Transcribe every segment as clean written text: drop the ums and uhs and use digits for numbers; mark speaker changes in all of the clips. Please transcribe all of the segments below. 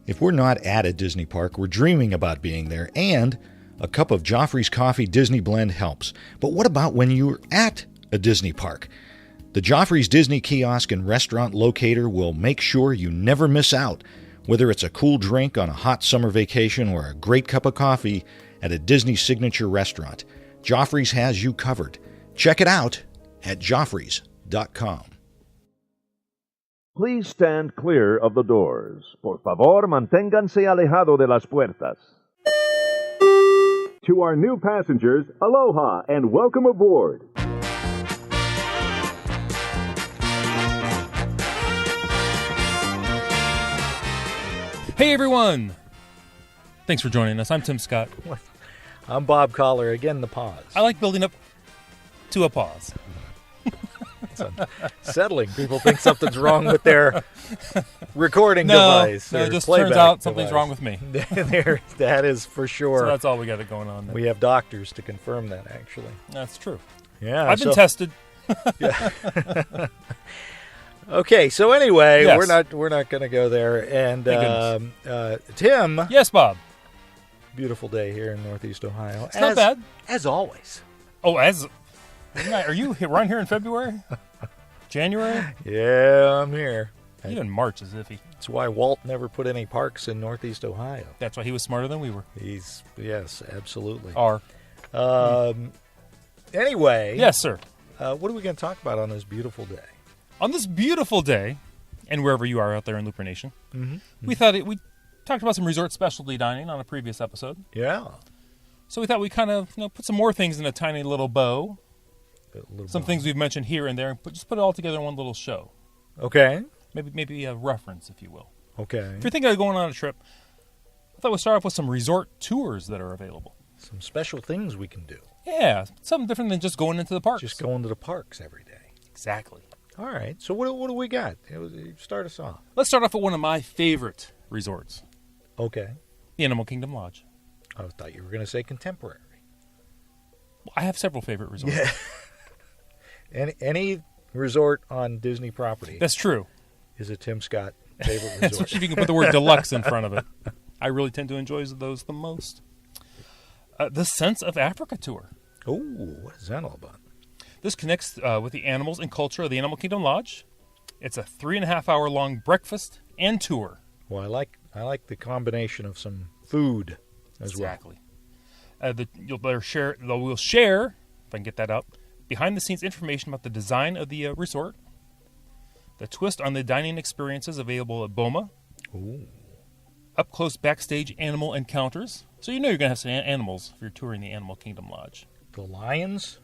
Speaker 1: If we're not at a Disney park, we're dreaming about being there, and a cup of Joffrey's Coffee Disney Blend helps. But what about when you're at a Disney park? The Joffrey's Disney Kiosk and Restaurant Locator will make sure you never miss out. Whether it's a cool drink on a hot summer vacation or a great cup of coffee at a Disney signature restaurant, Joffrey's has you covered. Check it out at joffreys.com.
Speaker 2: Please stand clear of the doors. Por favor, manténganse alejado de las puertas. To our new passengers, aloha and welcome aboard.
Speaker 3: Hey everyone! Thanks for joining us. I'm Tim Scott.
Speaker 1: I'm Bob Collar. Again, the pause.
Speaker 3: I like building up to a pause.
Speaker 1: It's unsettling. People think something's wrong with their recording device.
Speaker 3: No, it just turns out something's wrong with me.
Speaker 1: That is for sure.
Speaker 3: So that's all we got it going on there.
Speaker 1: We have doctors to confirm that, actually.
Speaker 3: That's true.
Speaker 1: Yeah,
Speaker 3: I've been tested.
Speaker 1: Yeah. Okay, so anyway,
Speaker 3: yes.
Speaker 1: we're not going to go there. And Tim.
Speaker 3: Yes, Bob.
Speaker 1: Beautiful day here in Northeast Ohio.
Speaker 3: It's not bad.
Speaker 1: As always.
Speaker 3: Oh, are you around here in February? January?
Speaker 1: Yeah, I'm here.
Speaker 3: Even March is iffy.
Speaker 1: That's why Walt never put any parks in Northeast Ohio.
Speaker 3: That's why he was smarter than we were.
Speaker 1: Yes, absolutely.
Speaker 3: Are.
Speaker 1: Anyway.
Speaker 3: Yes, sir.
Speaker 1: What are we going to talk about on this beautiful day?
Speaker 3: On this beautiful day, and wherever you are out there in Looper Nation, we we talked about some resort specialty dining on a previous episode.
Speaker 1: Yeah.
Speaker 3: So we thought we'd kind of put some more things in a tiny little bow. Some things we've mentioned here and there, but just put it all together in one little show.
Speaker 1: Okay.
Speaker 3: Maybe a reference, if you will.
Speaker 1: Okay.
Speaker 3: If you're thinking of going on a trip, I thought we'd start off with some resort tours that are available.
Speaker 1: Some special things we can do.
Speaker 3: Yeah, something different than just going into the parks.
Speaker 1: Just going to the parks every day.
Speaker 3: Exactly.
Speaker 1: All right. So what do we got? Start us off.
Speaker 3: Let's start off with one of my favorite resorts.
Speaker 1: Okay.
Speaker 3: The Animal Kingdom Lodge.
Speaker 1: I thought you were going to say contemporary.
Speaker 3: Well, I have several favorite resorts.
Speaker 1: Yeah. Any resort on Disney property.
Speaker 3: That's true.
Speaker 1: Is a Tim Scott favorite resort.
Speaker 3: Especially if you can put the word deluxe in front of it. I really tend to enjoy those the most. The Sense of Africa tour.
Speaker 1: Oh, what is that all about?
Speaker 3: This connects with the animals and culture of the Animal Kingdom Lodge. It's a 3.5-hour long breakfast and tour.
Speaker 1: Well, I like the combination of some food as well.
Speaker 3: Exactly. We'll share, if I can get that up, behind-the-scenes information about the design of the resort, the twist on the dining experiences available at Boma,
Speaker 1: Ooh.
Speaker 3: Up-close backstage animal encounters. So you know you're going to have some animals if you're touring the Animal Kingdom Lodge.
Speaker 1: The lions?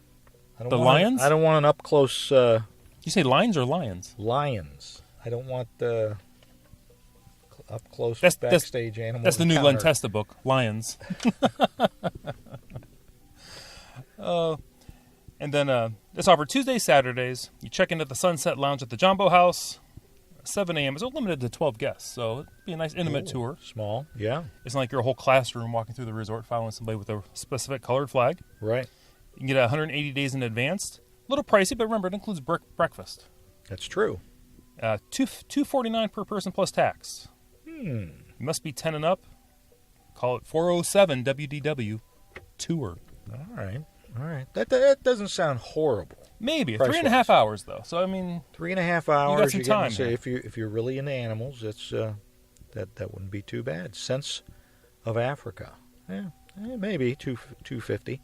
Speaker 3: Lions?
Speaker 1: I don't want an up-close...
Speaker 3: you say lions or lions?
Speaker 1: Lions. I don't want the up-close backstage animal
Speaker 3: That's the new
Speaker 1: encounter.
Speaker 3: Lentesta book, Lions. And then it's offered Tuesdays, Saturdays. You check in at the Sunset Lounge at the Jumbo House. 7 a.m. It's limited to 12 guests, so it'd be a nice intimate tour.
Speaker 1: Small, yeah.
Speaker 3: It's not like you're a whole classroom walking through the resort following somebody with a specific colored flag.
Speaker 1: Right.
Speaker 3: You can get 180 days in advance. A little pricey, but remember, it includes breakfast.
Speaker 1: That's true.
Speaker 3: $249 per person plus tax. You must be 10 and up. Call it 407 WDW tour.
Speaker 1: All right. That doesn't sound horrible.
Speaker 3: Maybe 3.5 hours though. So I mean,
Speaker 1: 3.5 hours.
Speaker 3: You got some time.
Speaker 1: Say if you're really into animals, that's that wouldn't be too bad. Sense of Africa. Yeah, maybe 250.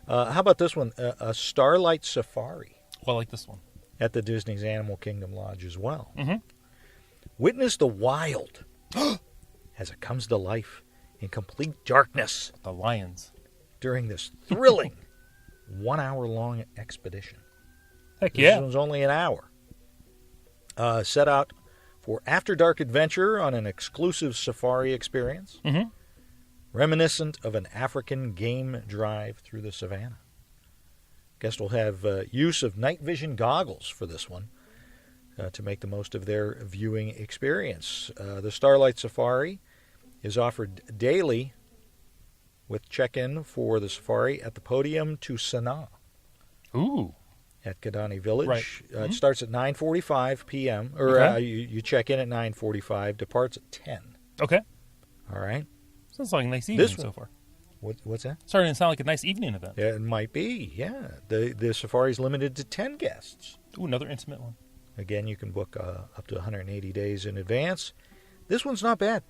Speaker 1: How about this one? A Starlight Safari.
Speaker 3: Well, I like this one.
Speaker 1: At the Disney's Animal Kingdom Lodge as well.
Speaker 3: Mm-hmm.
Speaker 1: Witness the wild as it comes to life in complete darkness.
Speaker 3: The lions.
Speaker 1: During this thrilling 1-hour-long expedition.
Speaker 3: Heck yeah.
Speaker 1: This one's only an hour. Set out for after-dark adventure on an exclusive safari experience.
Speaker 3: Mm-hmm.
Speaker 1: Reminiscent of an African game drive through the savannah. Guests will have use of night vision goggles for this one to make the most of their viewing experience. The Starlight Safari is offered daily with check-in for the safari at the Podium to Sanaa.
Speaker 3: Ooh.
Speaker 1: At Kidani Village.
Speaker 3: Right.
Speaker 1: It starts at 9:45 p.m. Or
Speaker 3: Okay.
Speaker 1: you check in at 9:45, departs at 10.
Speaker 3: Okay.
Speaker 1: All right.
Speaker 3: Sounds like a nice evening
Speaker 1: This one-
Speaker 3: so far.
Speaker 1: What's that?
Speaker 3: Starting to sound like a nice evening event.
Speaker 1: Yeah, it might be. Yeah. The safari is limited to 10 guests.
Speaker 3: Ooh, another intimate one.
Speaker 1: Again, you can book up to 180 days in advance. This one's not bad.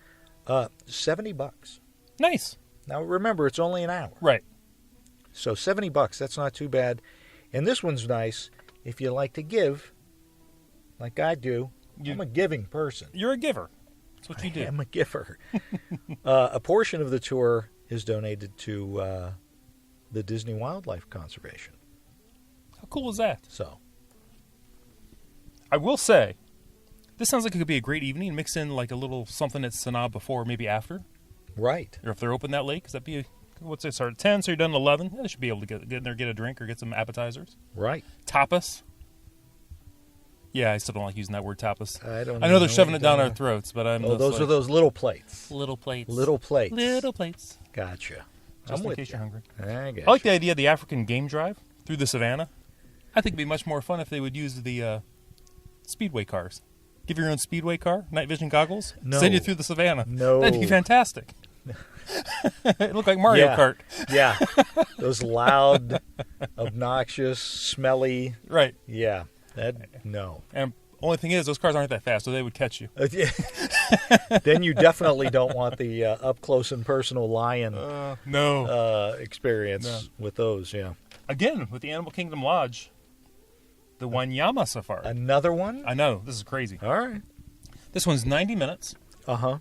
Speaker 1: $70.
Speaker 3: Nice.
Speaker 1: Now remember, it's only an hour.
Speaker 3: Right.
Speaker 1: So $70, that's not too bad. And this one's nice if you like to give, like I do. I'm a giving person.
Speaker 3: You're a giver. That's what you do.
Speaker 1: I am a giver. A portion of the tour is donated to the Disney Wildlife Conservation.
Speaker 3: How cool is that?
Speaker 1: So,
Speaker 3: I will say, this sounds like it could be a great evening. Mix in like a little something at Sanaa before, maybe after.
Speaker 1: right.
Speaker 3: Or if they're open that late, because that'd be, what's it, start at 10, so you're done at 11. Yeah, they should be able to get in there, get a drink, or get some appetizers.
Speaker 1: Right.
Speaker 3: Tapas. Yeah, I still don't like using that word tapas.
Speaker 1: I don't
Speaker 3: I know they're
Speaker 1: know
Speaker 3: shoving
Speaker 1: what
Speaker 3: it down
Speaker 1: that-
Speaker 3: our throats, but I'm
Speaker 1: Oh,
Speaker 3: just
Speaker 1: those
Speaker 3: like,
Speaker 1: are those little plates.
Speaker 3: little plates.
Speaker 1: Little plates.
Speaker 3: Little plates.
Speaker 1: Gotcha.
Speaker 3: Just
Speaker 1: I'm
Speaker 3: in
Speaker 1: with
Speaker 3: case
Speaker 1: you.
Speaker 3: you're hungry.
Speaker 1: I guess.
Speaker 3: I like the idea of the African game drive through the savannah. I think it'd be much more fun if they would use the speedway cars. Give your own speedway car, night vision goggles,
Speaker 1: No.
Speaker 3: send you through the savannah.
Speaker 1: No.
Speaker 3: That'd be fantastic. It looked like Mario
Speaker 1: Yeah.
Speaker 3: Kart.
Speaker 1: Yeah. Those loud, obnoxious, smelly.
Speaker 3: Right.
Speaker 1: Yeah. No.
Speaker 3: And only thing is, those cars aren't that fast, so they would catch you.
Speaker 1: Then you definitely don't want the up close and personal lion
Speaker 3: No.
Speaker 1: experience
Speaker 3: No.
Speaker 1: with those. Yeah.
Speaker 3: Again, with the Animal Kingdom Lodge, the Wanyama Safari.
Speaker 1: Another one.
Speaker 3: I know, this is crazy.
Speaker 1: All right.
Speaker 3: This one's 90 minutes.
Speaker 1: Uh-huh.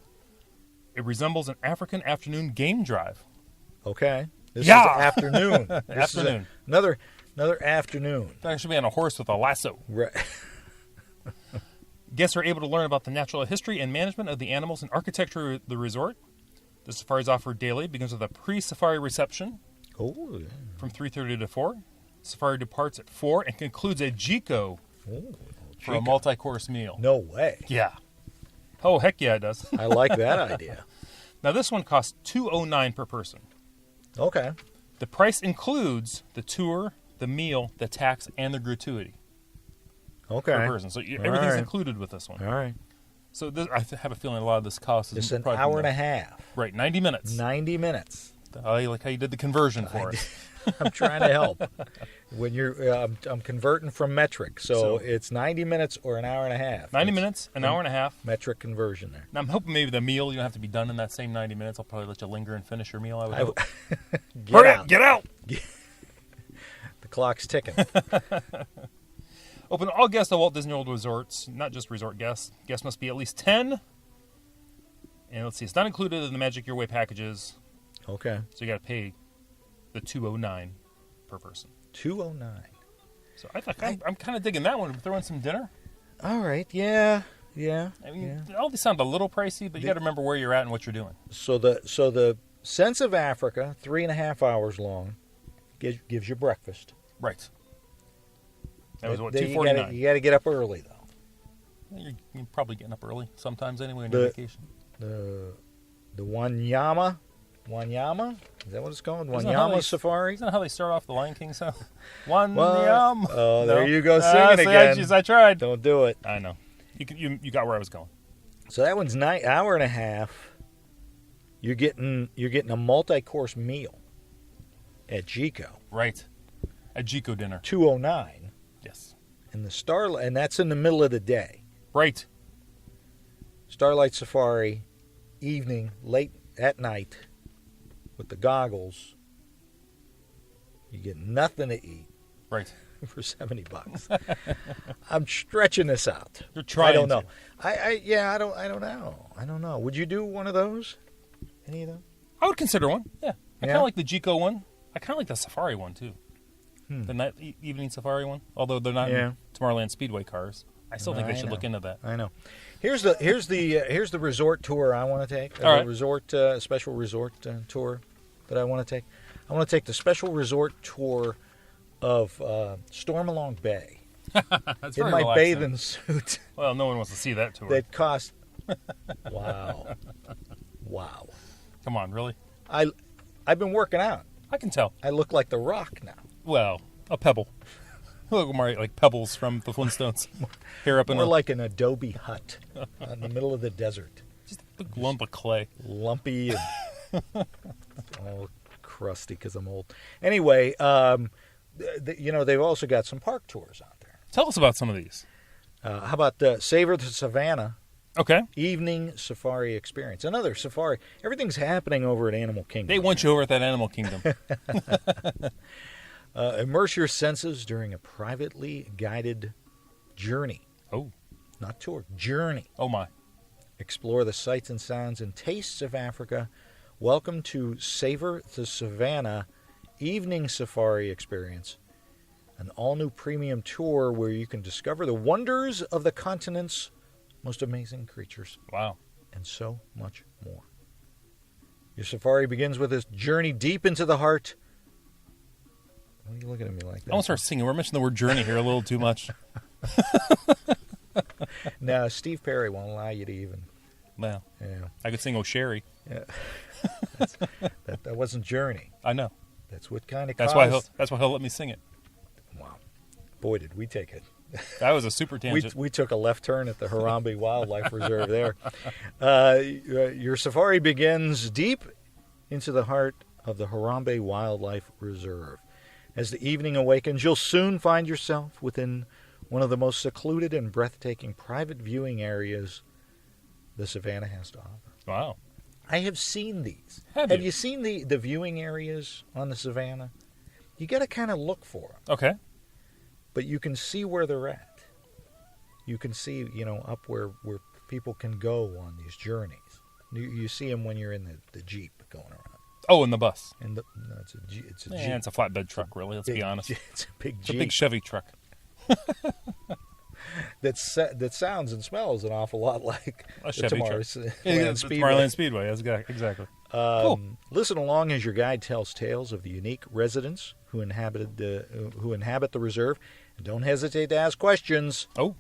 Speaker 3: It resembles an African afternoon game drive.
Speaker 1: Okay. This
Speaker 3: Yeah.
Speaker 1: is afternoon. This
Speaker 3: Afternoon.
Speaker 1: Is another afternoon.
Speaker 3: I should be on a horse with a lasso.
Speaker 1: Right.
Speaker 3: Guests are able to learn about the natural history and management of the animals and architecture of the resort. The safari is offered daily. It begins with a pre-safari reception
Speaker 1: Oh. Yeah.
Speaker 3: from 3:30 to 4. Safari departs at 4 and concludes at Jico
Speaker 1: Oh,
Speaker 3: for a multi-course meal.
Speaker 1: no way.
Speaker 3: Yeah. Oh, heck yeah, it does.
Speaker 1: I like that idea.
Speaker 3: Now, this one costs $209 per person.
Speaker 1: Okay.
Speaker 3: The price includes the tour, the meal, the tax, and the gratuity
Speaker 1: Okay.
Speaker 3: per person. So everything's
Speaker 1: right.
Speaker 3: included with this one.
Speaker 1: All right.
Speaker 3: So I have a feeling a lot of this cost is
Speaker 1: It's an
Speaker 3: probably
Speaker 1: hour
Speaker 3: from
Speaker 1: and
Speaker 3: the-
Speaker 1: a half.
Speaker 3: Right, 90 minutes.
Speaker 1: 90 minutes.
Speaker 3: I like how you did the conversion for us.
Speaker 1: I'm trying to help. When you're, I'm converting from metric, so it's 90 minutes or an hour and a half.
Speaker 3: 90
Speaker 1: It's
Speaker 3: minutes, an hour and a half.
Speaker 1: metric conversion there.
Speaker 3: Now, I'm hoping maybe the meal, you don't have to be done in that same 90 minutes. I'll probably let you linger and finish your meal, I would hope. Get out!
Speaker 1: The clock's ticking.
Speaker 3: Open to all guests of Walt Disney World Resorts, not just resort guests. Guests must be at least 10. And let's see, it's not included in the Magic Your Way packages,
Speaker 1: Okay.
Speaker 3: so you got to pay the $209 per person.
Speaker 1: 209.
Speaker 3: So I'm kind of digging that one. Throw in some dinner.
Speaker 1: All right. Yeah.
Speaker 3: I mean, all these sound a little pricey, but you got to remember where you're at and what you're doing.
Speaker 1: So the Sense of Africa, 3.5 hours long, gives you breakfast.
Speaker 3: Right. That was what,
Speaker 1: Then
Speaker 3: $249.
Speaker 1: You got to get up early though.
Speaker 3: You're probably getting up early sometimes anyway on your vacation.
Speaker 1: The Wanyama, is that what it's called?
Speaker 3: Isn't that how
Speaker 1: Wanyama
Speaker 3: they-
Speaker 1: Safari.
Speaker 3: Isn't that how they start off the Lion King song? Wanyama.
Speaker 1: Oh, there
Speaker 3: No?
Speaker 1: you go
Speaker 3: Ah,
Speaker 1: singing
Speaker 3: see,
Speaker 1: again.
Speaker 3: I tried.
Speaker 1: Don't do it.
Speaker 3: I know. You got where I was going.
Speaker 1: So that one's hour and a half. You're getting a multi-course meal at Jico.
Speaker 3: Right. A Jico dinner.
Speaker 1: 209,
Speaker 3: Yes.
Speaker 1: and and that's in the middle of the day.
Speaker 3: Right.
Speaker 1: Starlight Safari, evening, late at night, with the goggles. You get nothing to eat
Speaker 3: Right.
Speaker 1: for $70. I'm stretching this out.
Speaker 3: You're trying
Speaker 1: I don't know.
Speaker 3: to.
Speaker 1: I don't know. Would you do one of those? Any of them?
Speaker 3: I would consider one. Yeah. I kind
Speaker 1: Yeah?
Speaker 3: of like the Jico one. I kind of like the Safari one, too. The night evening Safari one. Although they're not in Tomorrowland Speedway cars. I still think they should look into that.
Speaker 1: I know. Here's the resort tour I want to take.
Speaker 3: All right.
Speaker 1: Resort special resort tour that I want to take. I want to take the special resort tour of Stormalong Bay
Speaker 3: That's
Speaker 1: in
Speaker 3: very
Speaker 1: my
Speaker 3: relaxing.
Speaker 1: bathing suit.
Speaker 3: Well, no one wants to see that tour.
Speaker 1: That cost. Wow.
Speaker 3: Come on, really?
Speaker 1: I've been working out.
Speaker 3: I can tell.
Speaker 1: I look like The Rock now.
Speaker 3: Well, a pebble. Look more like pebbles from the Flintstones. Hair up in
Speaker 1: More
Speaker 3: a...
Speaker 1: like an adobe hut in the middle of the desert.
Speaker 3: Big lump of clay.
Speaker 1: Lumpy and all crusty because I'm old. Anyway, they've also got some park tours out there.
Speaker 3: Tell us about some of these.
Speaker 1: How about Savor the Savannah
Speaker 3: Okay.
Speaker 1: Evening Safari Experience? Another safari. Everything's happening over at Animal Kingdom.
Speaker 3: They want you over at that Animal Kingdom.
Speaker 1: Immerse your senses during a privately guided journey.
Speaker 3: Oh.
Speaker 1: Not tour, journey.
Speaker 3: Oh, my.
Speaker 1: Explore the sights and sounds and tastes of Africa. Welcome to Savor the Savannah Evening Safari Experience, an all-new premium tour where you can discover the wonders of the continent's most amazing creatures.
Speaker 3: Wow.
Speaker 1: And so much more. Your safari begins with a journey deep into the heart. Why are you looking at me like that?
Speaker 3: I want to start singing. We're mentioning the word journey here a little too much.
Speaker 1: No, Steve Perry won't allow you to even.
Speaker 3: Well,
Speaker 1: Yeah.
Speaker 3: I could sing "Oh Sherry."
Speaker 1: Yeah. That wasn't Journey.
Speaker 3: I know.
Speaker 1: That's what kind of
Speaker 3: That's why he'll let me sing it.
Speaker 1: Wow. Boy, did we take it.
Speaker 3: That was a super tangent.
Speaker 1: We took a left turn at the Harambe Wildlife Reserve there. Your safari begins deep into the heart of the Harambe Wildlife Reserve. As the evening awakens, you'll soon find yourself within one of the most secluded and breathtaking private viewing areas the Savannah has to offer.
Speaker 3: Wow.
Speaker 1: I have seen these.
Speaker 3: Have
Speaker 1: you seen the viewing areas on the Savannah? You got to kind of look for them.
Speaker 3: Okay.
Speaker 1: But you can see where they're at. You can see, up where people can go on these journeys. You see them when you're in the Jeep going around.
Speaker 3: Oh, in the bus.
Speaker 1: And no, it's a Jeep.
Speaker 3: Yeah, it's a flatbed truck, really. Let's be honest.
Speaker 1: It's a big
Speaker 3: It's a
Speaker 1: Jeep.
Speaker 3: big Chevy truck.
Speaker 1: That sounds and smells an awful lot like
Speaker 3: A Chevy truck.
Speaker 1: Tomorrowland
Speaker 3: Speedway. That's exactly.
Speaker 1: Cool. Listen along as your guide tells tales of the unique residents who inhabit the reserve, and don't hesitate to ask questions.
Speaker 3: Oh.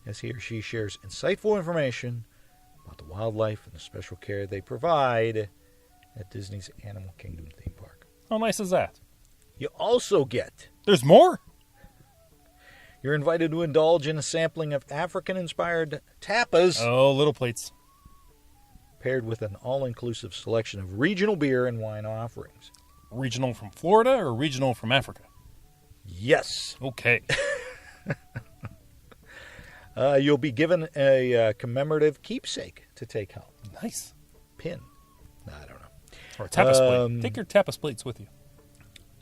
Speaker 1: As he or she shares insightful information about the wildlife and the special care they provide at Disney's Animal Kingdom theme park.
Speaker 3: How nice is that?
Speaker 1: You also get...
Speaker 3: There's more?
Speaker 1: You're invited to indulge in a sampling of African-inspired tapas.
Speaker 3: Oh, little plates.
Speaker 1: Paired with an all-inclusive selection of regional beer and wine offerings.
Speaker 3: Regional from Florida or regional from Africa?
Speaker 1: Yes.
Speaker 3: Okay.
Speaker 1: You'll be given a commemorative keepsake to take home.
Speaker 3: Nice.
Speaker 1: Pin. I don't know.
Speaker 3: Or a tapas plate. Take your tapas plates with you.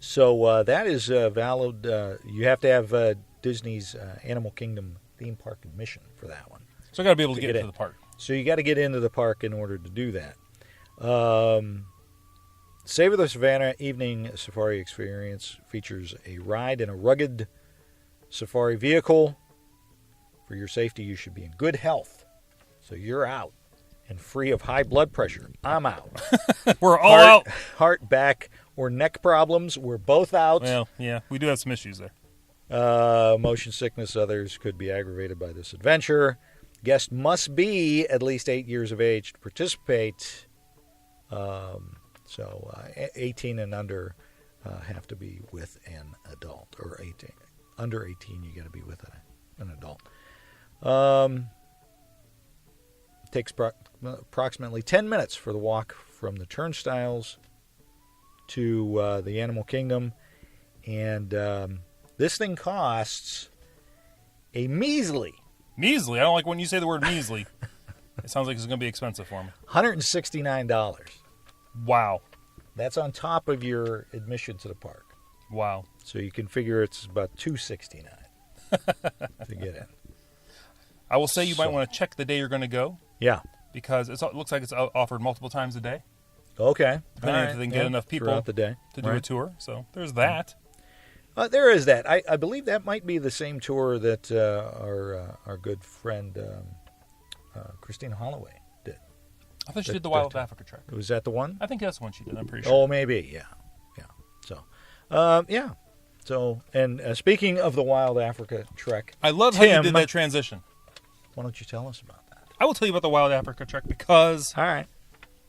Speaker 1: So that is valid. You have to have Disney's Animal Kingdom theme park admission for that one.
Speaker 3: So I got to be able to get into the park.
Speaker 1: So you got to get into the park in order to do that. Savor the Savannah Evening Safari Experience features a ride in a rugged safari vehicle. For your safety, you should be in good health. So you're out and free of high blood pressure. I'm out.
Speaker 3: We're all out.
Speaker 1: Heart, back, or neck problems. We're both out.
Speaker 3: Well, yeah, we do have some issues there.
Speaker 1: Motion sickness, others could be aggravated by this adventure. Guest must be at least 8 years of age to participate. 18 and under have to be with an adult, or 18 under 18 you got to be with an adult. It takes approximately 10 minutes for the walk from the turnstiles to the Animal Kingdom, and this thing costs a measly.
Speaker 3: Measly? I don't like when you say the word measly. It sounds like it's going to be expensive for me.
Speaker 1: $169.
Speaker 3: Wow.
Speaker 1: That's on top of your admission to the park.
Speaker 3: Wow.
Speaker 1: So you can figure it's about $269 to get in.
Speaker 3: I will say you might want to check the day you're going to go.
Speaker 1: Yeah.
Speaker 3: Because it looks like it's offered multiple times a day.
Speaker 1: Okay.
Speaker 3: Depending if they can get enough people
Speaker 1: throughout the day
Speaker 3: to do a tour. So there's that.
Speaker 1: There is that. I believe that might be the same tour that our good friend Christina Holloway did.
Speaker 3: I thought she did the Wild Africa trek.
Speaker 1: Was that the one?
Speaker 3: I think that's the one she did. I'm pretty sure.
Speaker 1: Oh, maybe. Yeah. So, yeah. So, and speaking of the Wild Africa trek,
Speaker 3: I love how you did that transition.
Speaker 1: Why don't you tell us about that?
Speaker 3: I will tell you about the Wild Africa trek because,
Speaker 1: all right,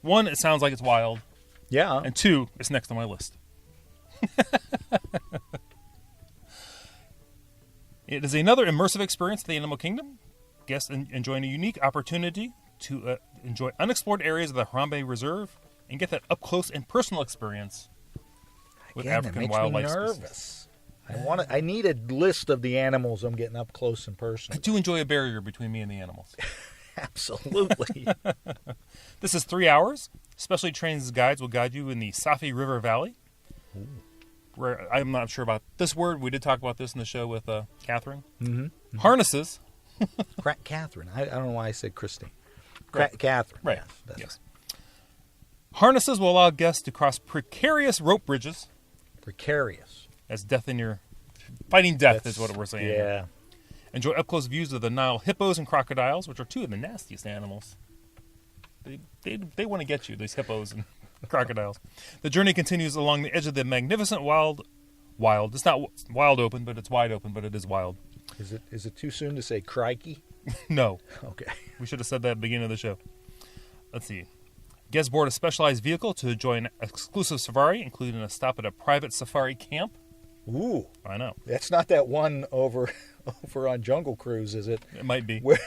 Speaker 3: one, it sounds like it's wild.
Speaker 1: Yeah.
Speaker 3: And two, it's next on my list. It is another immersive experience at the Animal Kingdom. Guests enjoying a unique opportunity to enjoy unexplored areas of the Harambe Reserve and get that up-close and personal experience with
Speaker 1: Again,
Speaker 3: African
Speaker 1: it makes
Speaker 3: wildlife
Speaker 1: me
Speaker 3: species.
Speaker 1: nervous. I need a list of the animals I'm getting up close and
Speaker 3: I
Speaker 1: personal.
Speaker 3: do enjoy a barrier between me and the animals.
Speaker 1: Absolutely.
Speaker 3: This is 3 hours. Specially trained guides will guide you in the Safi River Valley.
Speaker 1: Ooh.
Speaker 3: Where I'm not sure about this word. We did talk about this in the show with Catherine.
Speaker 1: Mm-hmm.
Speaker 3: Harnesses.
Speaker 1: Catherine. I don't know why I said Christine.
Speaker 3: Right.
Speaker 1: Catherine.
Speaker 3: Right.
Speaker 1: Yes.
Speaker 3: Harnesses will allow guests to cross precarious rope bridges.
Speaker 1: Precarious.
Speaker 3: That's death in your... Fighting death is what we're saying.
Speaker 1: Yeah.
Speaker 3: Enjoy up-close views of the Nile hippos and crocodiles, which are two of the nastiest animals. They want to get you, these hippos and crocodiles. The journey continues along the edge of the magnificent wild. It's not wild open, but it's wide open, but it is wild.
Speaker 1: Is it too soon to say crikey?
Speaker 3: No.
Speaker 1: Okay.
Speaker 3: We should have said that at the beginning of the show. Let's see. Guests board a specialized vehicle to enjoy an exclusive safari, including a stop at a private safari camp.
Speaker 1: Ooh.
Speaker 3: I know.
Speaker 1: That's not that one over on Jungle Cruise, is it?
Speaker 3: It might be.
Speaker 1: Where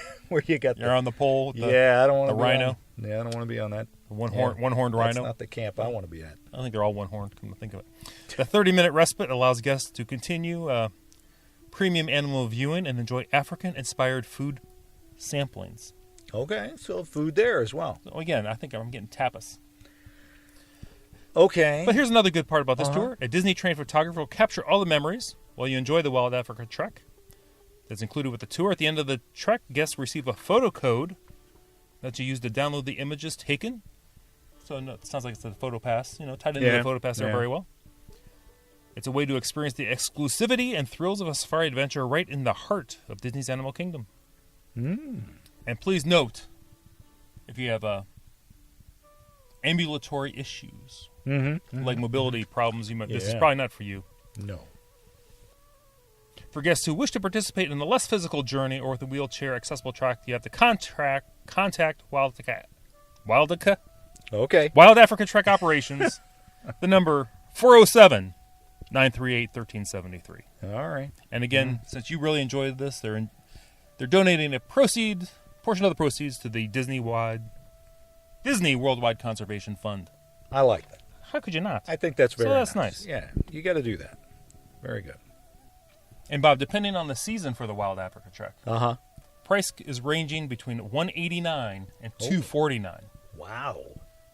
Speaker 1: you got
Speaker 3: You're on the pole with
Speaker 1: I don't want
Speaker 3: the
Speaker 1: to be
Speaker 3: rhino.
Speaker 1: I don't want to be on that.
Speaker 3: One-horned rhino.
Speaker 1: That's not the camp I want to be at.
Speaker 3: I think they're all one-horned, come to think of it. The 30-minute respite allows guests to continue premium animal viewing and enjoy African-inspired food samplings.
Speaker 1: Okay, so food there as well.
Speaker 3: So again, I think I'm getting tapas.
Speaker 1: Okay.
Speaker 3: But here's another good part about this tour. A Disney-trained photographer will capture all the memories while you enjoy the Wild Africa trek. That's included with the tour. At the end of the trek, guests receive a photo code that you use to download the images taken. So it sounds like it's a photo pass, tied into the photo pass there very well. It's a way to experience the exclusivity and thrills of a safari adventure right in the heart of Disney's Animal Kingdom. And please note, if you have ambulatory issues, like mobility problems, this is probably not for you.
Speaker 1: No.
Speaker 3: For guests who wish to participate in the less physical journey or with a wheelchair accessible track, you have to contact Wild Africa Trek Operations, the number 407-938-1373.
Speaker 1: All right.
Speaker 3: And again, since you really enjoyed this, they're donating a portion of the proceeds to the Disney Worldwide Conservation Fund.
Speaker 1: I like that.
Speaker 3: How could you not?
Speaker 1: I think that's very
Speaker 3: that's nice.
Speaker 1: Yeah, you got to do that. Very good.
Speaker 3: And Bob, depending on the season for the Wild Africa Trek, price is ranging between $189 and $249.
Speaker 1: Wow.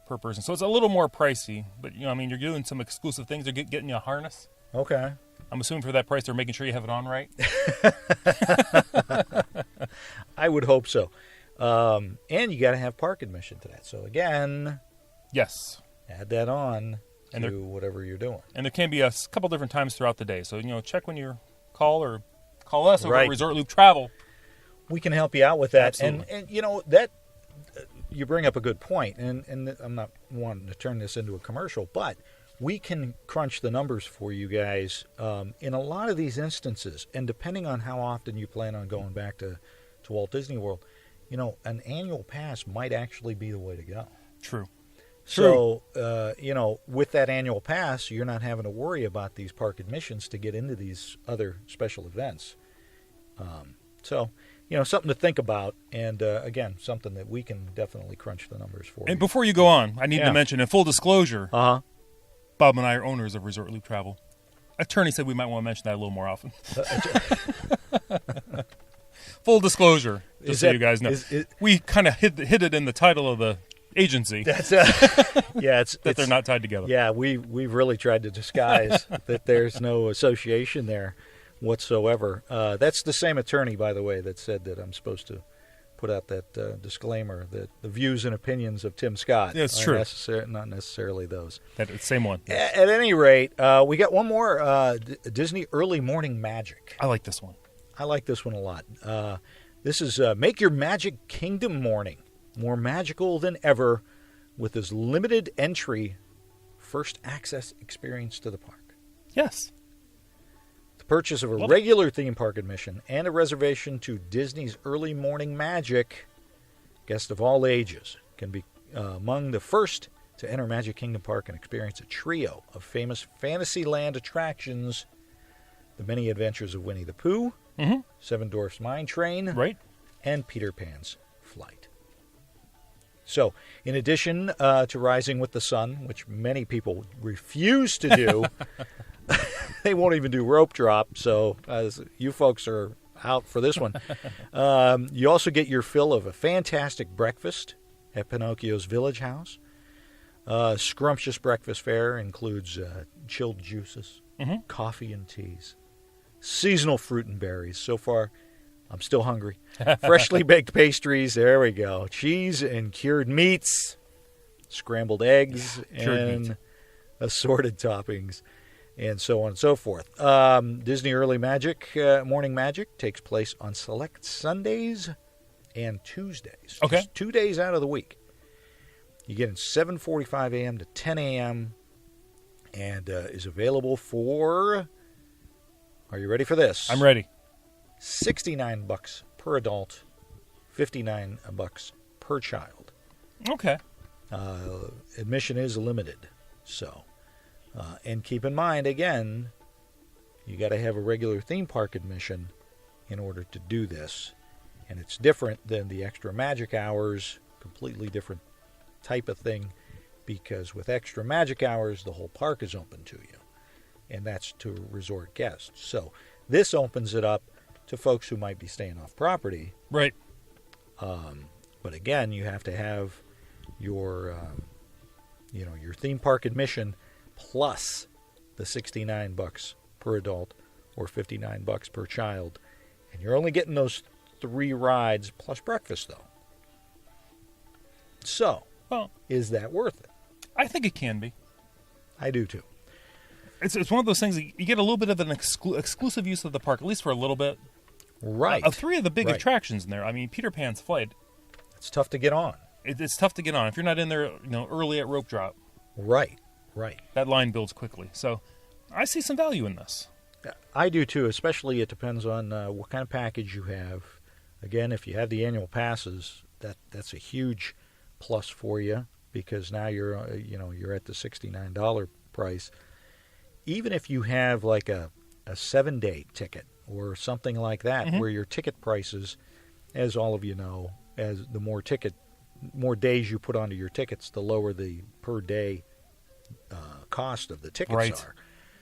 Speaker 3: Per person. So it's a little more pricey, but you're doing some exclusive things. They're getting you a harness.
Speaker 1: Okay.
Speaker 3: I'm assuming for that price, they're making sure you have it on right.
Speaker 1: I would hope so. And you got to have park admission to that. So again,
Speaker 3: yes,
Speaker 1: add that on to whatever you're doing.
Speaker 3: And there can be a couple different times throughout the day. So check when you call us over at Resort Loop Travel.
Speaker 1: We can help you out with that.
Speaker 3: Absolutely.
Speaker 1: And that you bring up a good point. And I'm not wanting to turn this into a commercial, but we can crunch the numbers for you guys in a lot of these instances. And depending on how often you plan on going back to Walt Disney World, an annual pass might actually be the way to go.
Speaker 3: True.
Speaker 1: So, with that annual pass, you're not having to worry about these park admissions to get into these other special events. Something to think about. And, again, something that we can definitely crunch the numbers for.
Speaker 3: And before you go on, I need to mention, in full disclosure, Bob and I are owners of Resort Loop Travel. Attorney said we might want to mention that a little more often. Full disclosure, just so you guys know. We kind of hid it in the title of the agency.
Speaker 1: That's that
Speaker 3: they're not tied together.
Speaker 1: Yeah, we've really tried to disguise that there's no association there whatsoever. That's the same attorney, by the way, that said that I'm supposed to put out that disclaimer that the views and opinions of Tim Scott
Speaker 3: it's
Speaker 1: are
Speaker 3: true.
Speaker 1: Not necessarily those.
Speaker 3: That same one. Yes.
Speaker 1: At any rate, we got one more Disney Early Morning Magic.
Speaker 3: I like this one.
Speaker 1: I like this one a lot. This is Make Your Magic Kingdom morning more magical than ever with this limited entry first access experience to the park.
Speaker 3: Yes.
Speaker 1: The purchase of a regular theme park admission and a reservation to Disney's Early Morning Magic, guests of all ages can be among the first to enter Magic Kingdom Park and experience a trio of famous Fantasyland attractions, the many adventures of Winnie the Pooh, Seven Dwarfs Mine Train,
Speaker 3: right,
Speaker 1: and Peter Pan's Flight. So, in addition to Rising with the Sun, which many people refuse to do, they won't even do rope drop. So, you folks are out for this one. You also get your fill of a fantastic breakfast at Pinocchio's Village House. Scrumptious breakfast fare includes chilled juices, coffee and teas, seasonal fruit and berries. So far, I'm still hungry. Freshly baked pastries, there we go. Cheese and cured meats, scrambled eggs, and assorted toppings, and so on and so forth. Disney Early Magic, Morning Magic, takes place on select Sundays and Tuesdays.
Speaker 3: Okay.
Speaker 1: Just 2 days out of the week. You get in 7:45 a.m. to 10 a.m. and is available for, are you ready for this?
Speaker 3: I'm ready.
Speaker 1: $69 per adult, $59 per child.
Speaker 3: Okay.
Speaker 1: Admission is limited. So, and keep in mind, again, you got to have a regular theme park admission in order to do this. And it's different than the extra magic hours, completely different type of thing, because with extra magic hours, the whole park is open to you. And that's to resort guests. So this opens it up to folks who might be staying off property.
Speaker 3: Right.
Speaker 1: But again, you have to have your, your theme park admission plus the $69 per adult or $59 per child, and you're only getting those 3 rides plus breakfast, though. So,
Speaker 3: Well,
Speaker 1: is that worth it?
Speaker 3: I think it can be.
Speaker 1: I do too.
Speaker 3: It's one of those things that you get a little bit of an exclusive use of the park, at least for a little bit.
Speaker 1: Right.
Speaker 3: Of 3 of the big
Speaker 1: Right.
Speaker 3: attractions in there. I mean, Peter Pan's Flight.
Speaker 1: It's tough to get on.
Speaker 3: It's tough to get on if you're not in there, early at rope drop.
Speaker 1: Right.
Speaker 3: That line builds quickly. So, I see some value in this.
Speaker 1: I do too, especially it depends on what kind of package you have. Again, if you have the annual passes, that's a huge plus for you, because now you're at the $69 price. Even if you have like a 7-day ticket or something like that, where your ticket prices, as all of you know, as the more days you put onto your tickets, the lower the per day cost of the tickets are.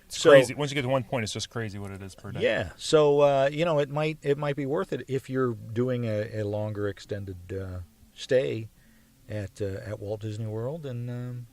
Speaker 3: It's crazy. Once you get to one point, it's just crazy what it is per day.
Speaker 1: Yeah. So it might be worth it if you're doing a longer extended stay at Walt Disney World and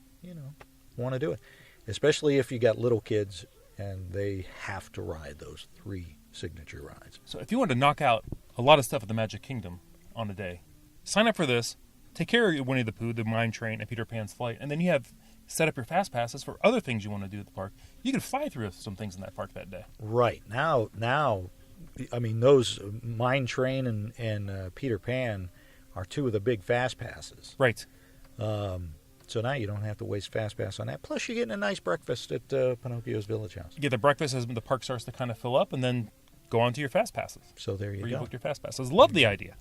Speaker 1: want to do it, especially if you got little kids and they have to ride those 3 signature rides.
Speaker 3: So if you want to knock out a lot of stuff at the Magic Kingdom on a day, sign up for this. Take care of Winnie the Pooh, the Mine Train, and Peter Pan's Flight, and then you have set up your fast passes for other things you want to do at the park. You can fly through some things in that park that day.
Speaker 1: Right. Now, I mean, those Mine Train and Peter Pan are 2 of the big fast passes.
Speaker 3: Right.
Speaker 1: So now you don't have to waste fast pass on that. Plus, you're getting a nice breakfast at Pinocchio's Village House.
Speaker 3: You get the breakfast as the park starts to kind of fill up, and then go on to your fast passes.
Speaker 1: So there you
Speaker 3: where
Speaker 1: go.
Speaker 3: You booked your fast passes. Love the idea.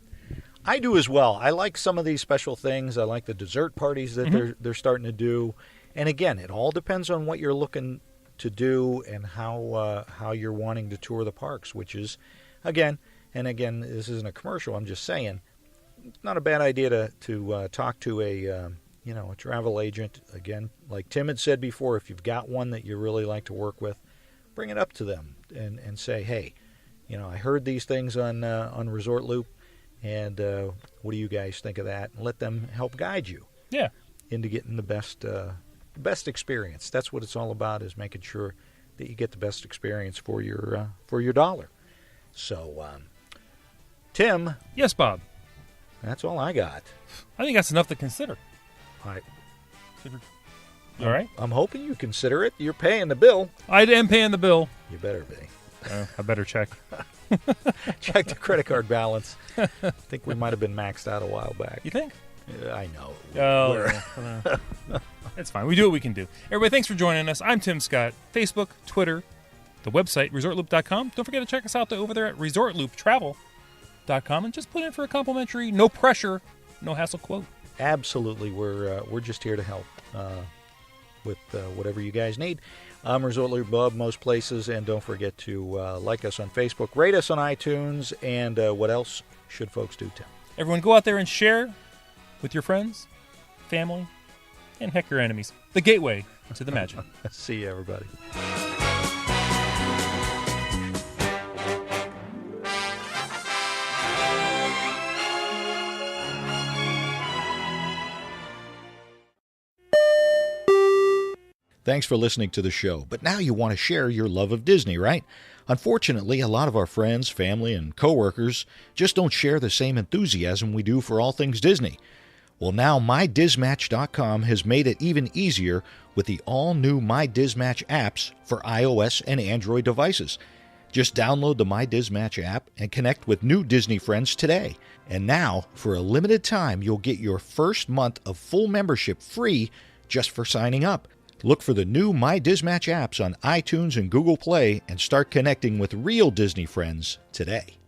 Speaker 1: I do as well. I like some of these special things. I like the dessert parties that they're starting to do. And again, it all depends on what you're looking to do and how you're wanting to tour the parks, which is, again, this isn't a commercial. I'm just saying, it's not a bad idea to talk to a travel agent. Again, like Tim had said before, if you've got one that you really like to work with, bring it up to them and say, hey, I heard these things on Resort Loop. And what do you guys think of that? And let them help guide you into getting the best experience. That's what it's all about, is making sure that you get the best experience for your dollar. So, Tim.
Speaker 3: Yes, Bob.
Speaker 1: That's all I got.
Speaker 3: I think that's enough to consider.
Speaker 1: All
Speaker 3: right.
Speaker 1: I'm hoping you consider it. You're paying the bill.
Speaker 3: I am paying the bill.
Speaker 1: You better be.
Speaker 3: I better check.
Speaker 1: Check the credit card balance. I think we might have been maxed out a while back.
Speaker 3: You think?
Speaker 1: I know.
Speaker 3: Oh, it's fine. We do what we can do. Everybody, thanks for joining us. I'm Tim Scott. Facebook, Twitter, the website, ResortLoop.com. Don't forget to check us out over there at ResortLoopTravel.com and just put in for a complimentary, no pressure, no hassle quote.
Speaker 1: Absolutely. We're just here to help with whatever you guys need. I'm Resort Loop Bob most places, and don't forget to like us on Facebook, rate us on iTunes, and what else should folks do, Tim?
Speaker 3: Everyone go out there and share with your friends. family, and heck, your enemies. The gateway to the magic.
Speaker 1: See you, everybody. Thanks for listening to the show. But now you want to share your love of Disney, right? Unfortunately, a lot of our friends, family, and coworkers just don't share the same enthusiasm we do for all things Disney. Well, now MyDizMatch.com has made it even easier with the all-new MyDizMatch apps for iOS and Android devices. Just download the MyDizMatch app and connect with new Disney friends today. And now, for a limited time, you'll get your first month of full membership free just for signing up. Look for the new MyDizMatch apps on iTunes and Google Play and start connecting with real Disney friends today.